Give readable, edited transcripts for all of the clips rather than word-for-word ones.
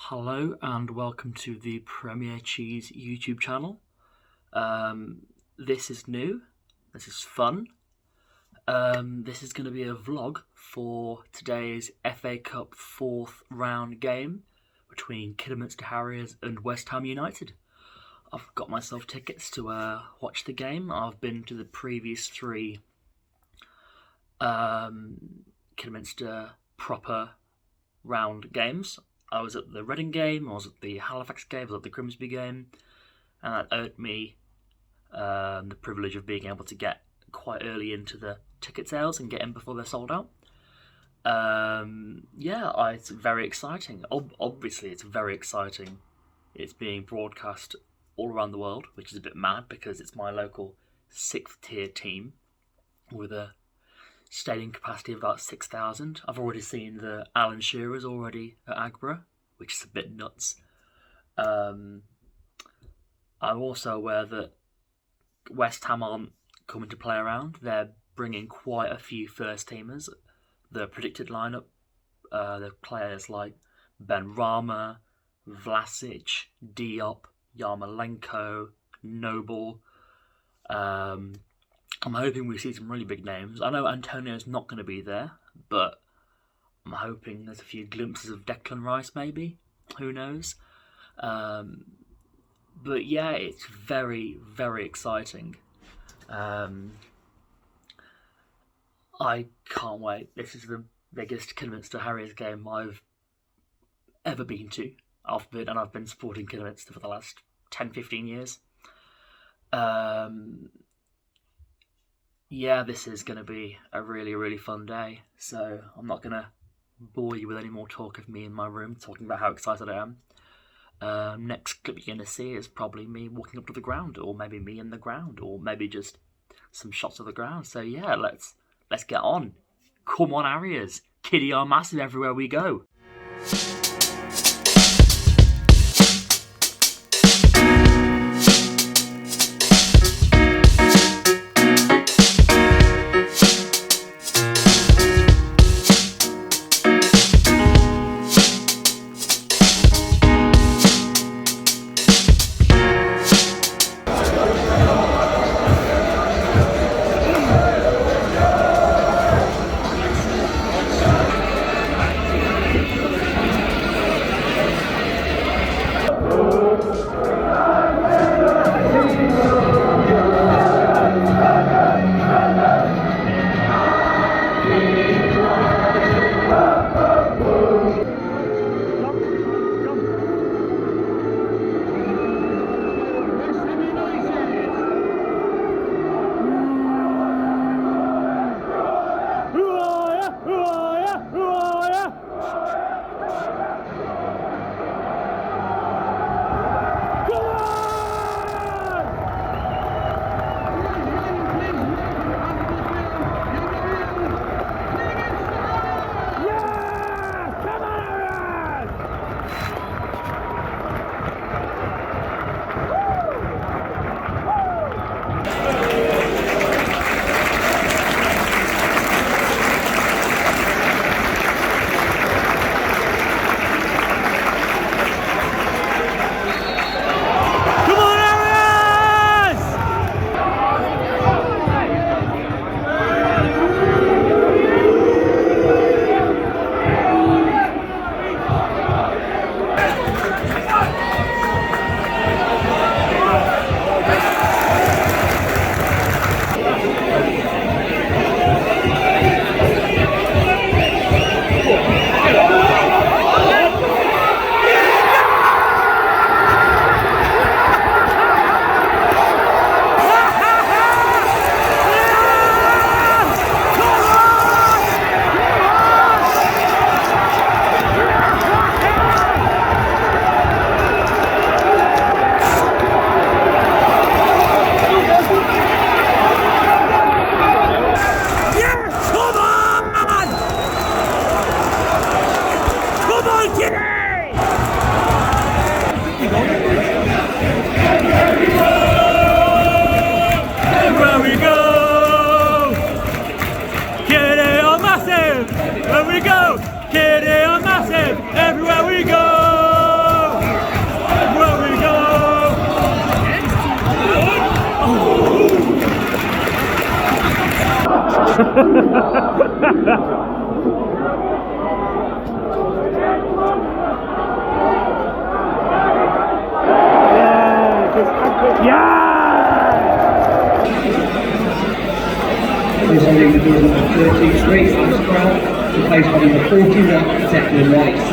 Hello and welcome to the Premier Cheese YouTube channel. This is new, this is fun. This is going to be a vlog for today's FA Cup 4th round game between Kidderminster Harriers and West Ham United. I've got myself tickets to watch the game. I've been to the previous three Kidderminster proper round games. I was at the Reading game, I was at the Halifax game, I was at the Grimsby game, and that earned me the privilege of being able to get quite early into the ticket sales and get in before they're sold out. It's very exciting. Obviously, it's very exciting. It's being broadcast all around the world, which is a bit mad because it's my local 6th tier team with a stadium capacity of about 6,000. I've already seen the Alan Shearers already at Aggborough, which is a bit nuts. I'm also aware that West Ham aren't coming to play around. They're bringing quite a few first-teamers. The predicted lineup, the players like Ben Rama, Vlasic, Diop, Yarmolenko, Noble. I'm hoping we see some really big names. I know Antonio's not going to be there, but I'm hoping there's a few glimpses of Declan Rice maybe. Who knows? But yeah, it's very, very exciting. I can't wait. This is the biggest Kidderminster Harriers game I've ever been to. I've been supporting Kidderminster for the last 10-15 years. This is going to be a really, really fun day. So I'm not going to bore you with any more talk of me in my room talking about how excited I am. Next clip you're going to see is probably me walking up to the ground, or maybe me in the ground, or maybe just some shots of the ground. So yeah, let's get on. Come on, Harriers. Kiddy are massive everywhere we go. Everywhere we go! This is the doors number 33, last crowd, to place on number 41, Declan Rice.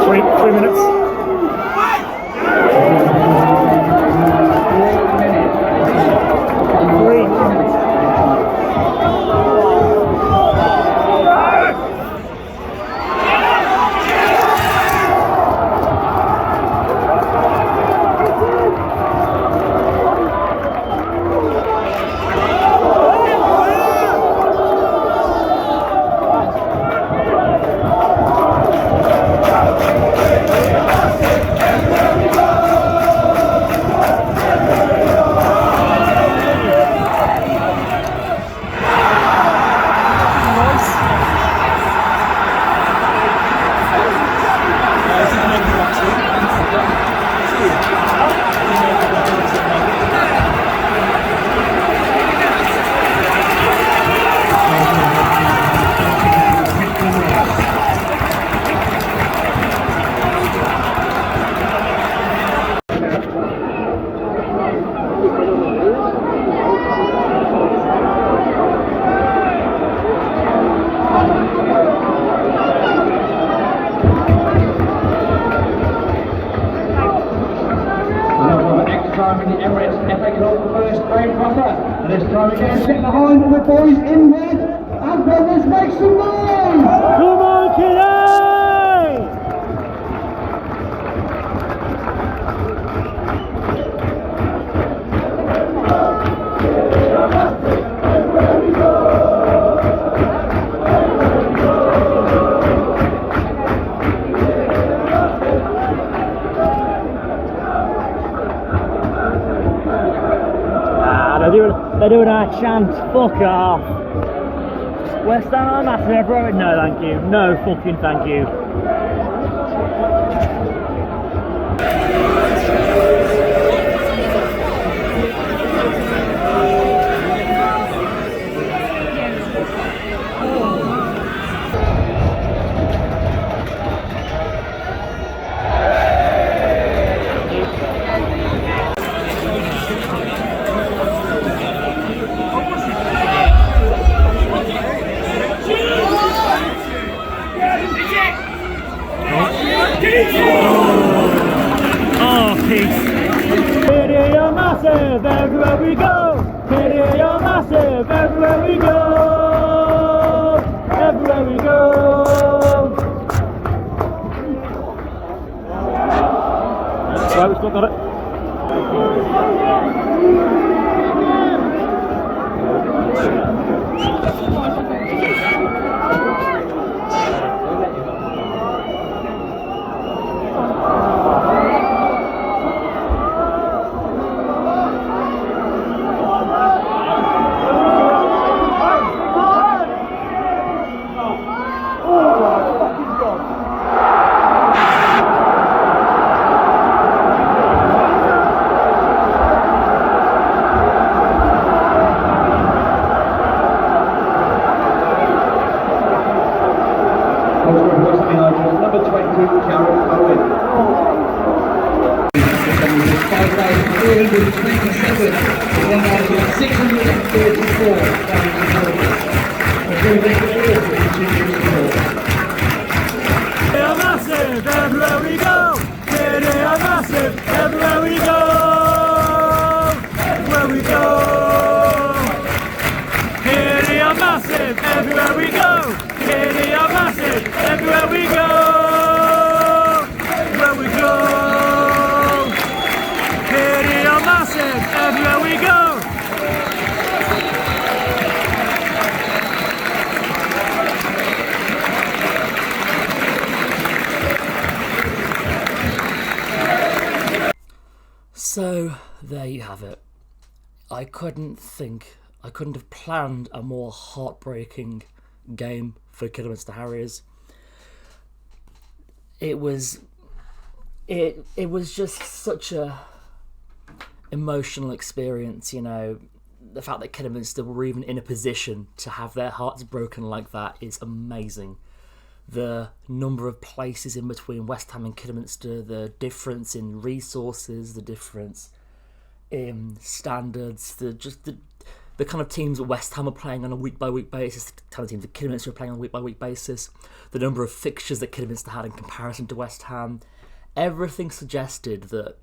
Three minutes. And this time again, get behind the boys in there. Aggborough, let's make some noise! Come on, Kiddy! They're doing our chant, fuck off. West Ham, that's never. No, thank you. No fucking thank you. 5,327, 1,634 down to They are massive everywhere we go. They are massive everywhere we go. Everywhere we go. They are massive everywhere we go. They are massive everywhere we go. Everywhere we go. They are massive everywhere we go. So there you have it. I couldn't have planned a more heartbreaking game for Kidderminster Harriers. It was just such a emotional experience, you know. The fact that Kidderminster were even in a position to have their hearts broken like that is amazing. The number of places in between West Ham and Kidderminster, the difference in resources, the difference in standards, the kind of teams that West Ham are playing on a week-by-week basis, the kind of teams that Kidderminster are playing on a week-by-week basis, the number of fixtures that Kidderminster had in comparison to West Ham, everything suggested that,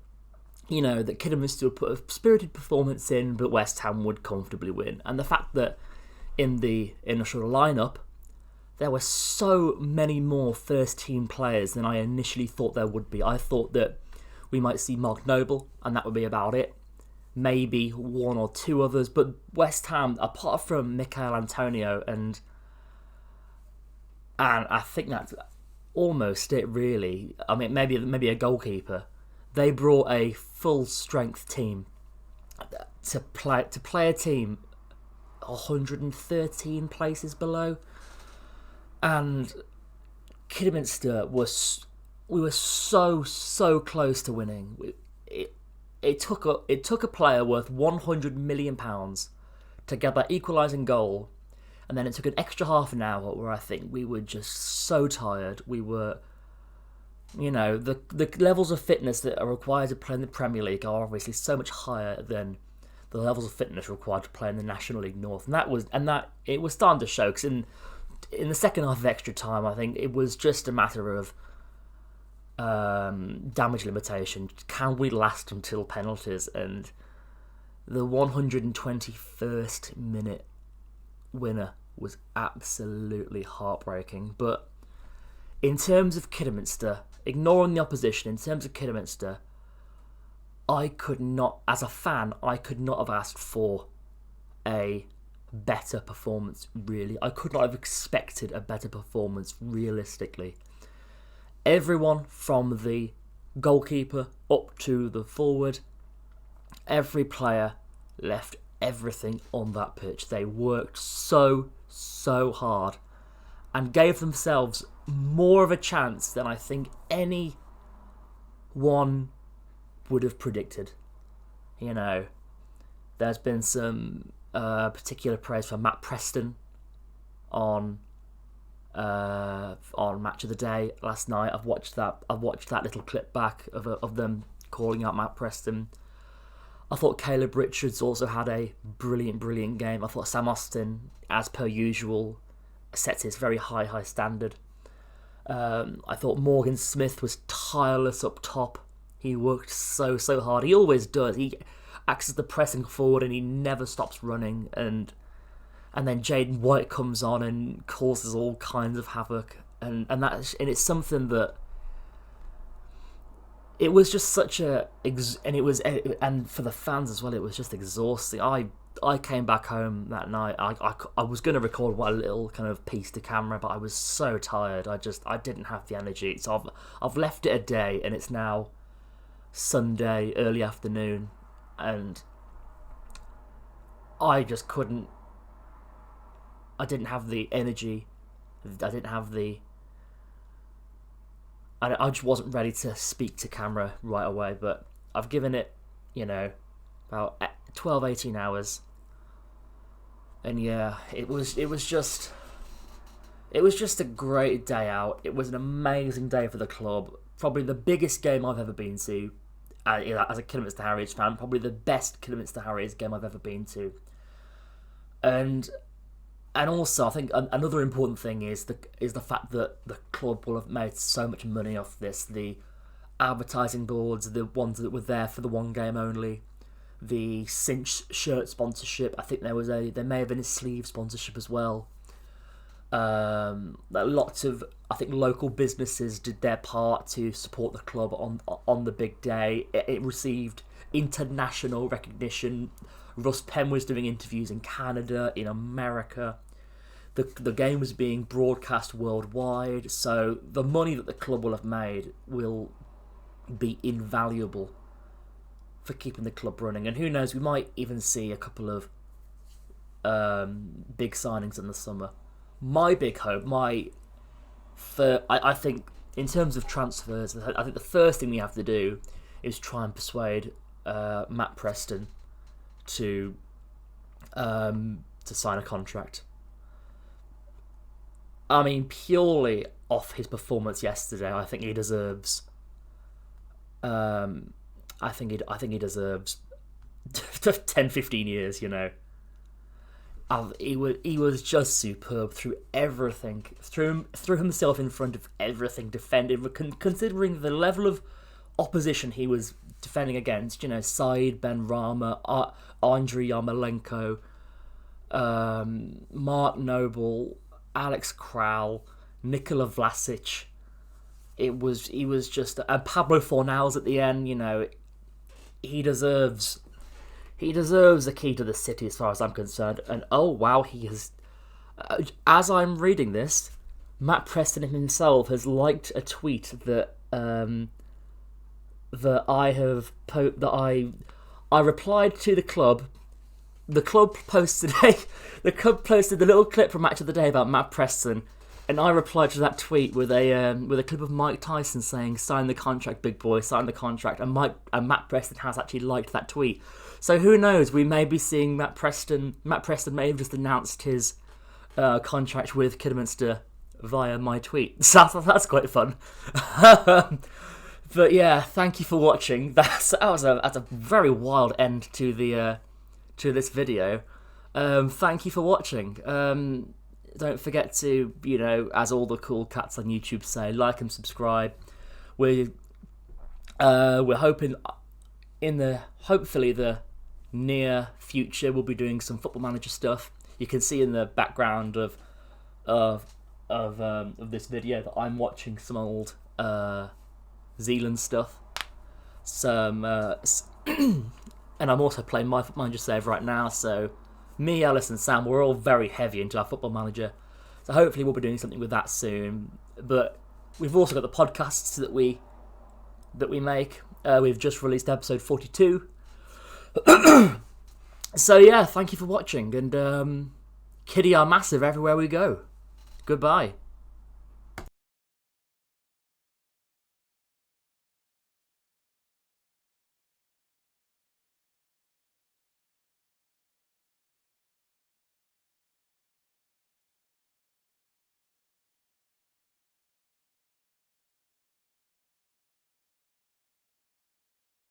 you know, that Kidderminster would put a spirited performance in, but West Ham would comfortably win. And the fact that in the initial lineup, there were so many more first-team players than I initially thought there would be. I thought that we might see Mark Noble, and that would be about it. Maybe one or two others, but West Ham, apart from Michael Antonio, and I think that's almost it, really. I mean, maybe a goalkeeper. They brought a full-strength team to play a team 113 places below. And Kidderminster we were so close to winning. It took a player worth £100 million to get that equalising goal, and then it took an extra half an hour where I think we were just so tired. We were, you know, the levels of fitness that are required to play in the Premier League are obviously so much higher than the levels of fitness required to play in the National League North, and it was starting to show. Because in the second half of extra time, I think it was just a matter of damage limitation. Can we last until penalties? And the 121st minute winner was absolutely heartbreaking. But in terms of Kidderminster, ignoring the opposition, in terms of Kidderminster, I could not, as a fan, I could not have asked for a better performance, really. I could not have expected a better performance, realistically. Everyone from the goalkeeper up to the forward, every player left everything on that pitch. They worked so hard and gave themselves more of a chance than I think anyone would have predicted. You know, there's been some particular praise for Matt Preston on Match of the Day last night. I've watched that little clip back of them calling out Matt Preston. I thought Caleb Richards also had a brilliant game. I thought Sam Austin, as per usual, sets his very high standard. I thought Morgan Smith was tireless up top. He worked so hard. He always does. He acts as the pressing forward and he never stops running. And then Jaden White comes on and causes all kinds of havoc. And it's something that it was just such a and for the fans as well, it was just exhausting. I came back home that night. I was going to record a little kind of piece to camera, but I was so tired. I didn't have the energy. So I've left it a day, and it's now Sunday early afternoon, and I just couldn't. I didn't have the energy. I didn't have the. I just wasn't ready to speak to camera right away. But I've given it, about 12, 18 hours. And yeah, it was It was just a great day out. It was an amazing day for the club. Probably the biggest game I've ever been to as a Kidderminster Harriers fan. Probably the best Kidderminster Harriers game I've ever been to. And also, I think another important thing is the fact that the club will have made so much money off this. The advertising boards, the ones that were there for the one game only, the cinch shirt sponsorship. I think there may have been a sleeve sponsorship as well. Lots of, I think, local businesses did their part to support the club on the big day. It received international recognition. Russ Penn was doing interviews in Canada, in America. The game was being broadcast worldwide, so the money that the club will have made will be invaluable for keeping the club running. And who knows, we might even see a couple of big signings in the summer. My big hope, I think, in terms of transfers, I think the first thing we have to do is try and persuade Matt Preston to sign a contract. I mean, purely off his performance yesterday, I think he deserves. I think he deserves 10, 15 years. You know. He was just superb through everything, threw himself in front of everything, defended, considering the level of opposition he was defending against. You know, Said Ben Rama, Andriy Yarmolenko, Mark Noble, Alex Kral, Nikola Vlasic. He was just, and Pablo Fornals at the end. You know, he deserves the key to the city as far as I'm concerned. And oh wow, he has. As I'm reading this, Matt Preston himself has liked a tweet that I replied to the club. The club posted the little clip from Match of the Day about Matt Preston, and I replied to that tweet with a clip of Mike Tyson saying, "Sign the contract, big boy, sign the contract." And Matt Preston has actually liked that tweet. So who knows? We may be seeing Matt Preston. Matt Preston may have just announced his contract with Kidderminster via my tweet. So that's quite fun. But yeah, thank you for watching. That's a very wild end to this video. Thank you for watching. Don't forget to, you know, as all the cool cats on YouTube say, like and subscribe. We're hoping hopefully the near future we'll be doing some Football Manager stuff. You can see in the background of this video that I'm watching some old Zealand stuff. And I'm also playing my Football Manager save right now. So me, Alice, and Sam, we're all very heavy into our Football Manager. So hopefully we'll be doing something with that soon. But we've also got the podcasts that we make. We've just released episode 42. So yeah, thank you for watching, and Kiddy are massive everywhere we go. Goodbye.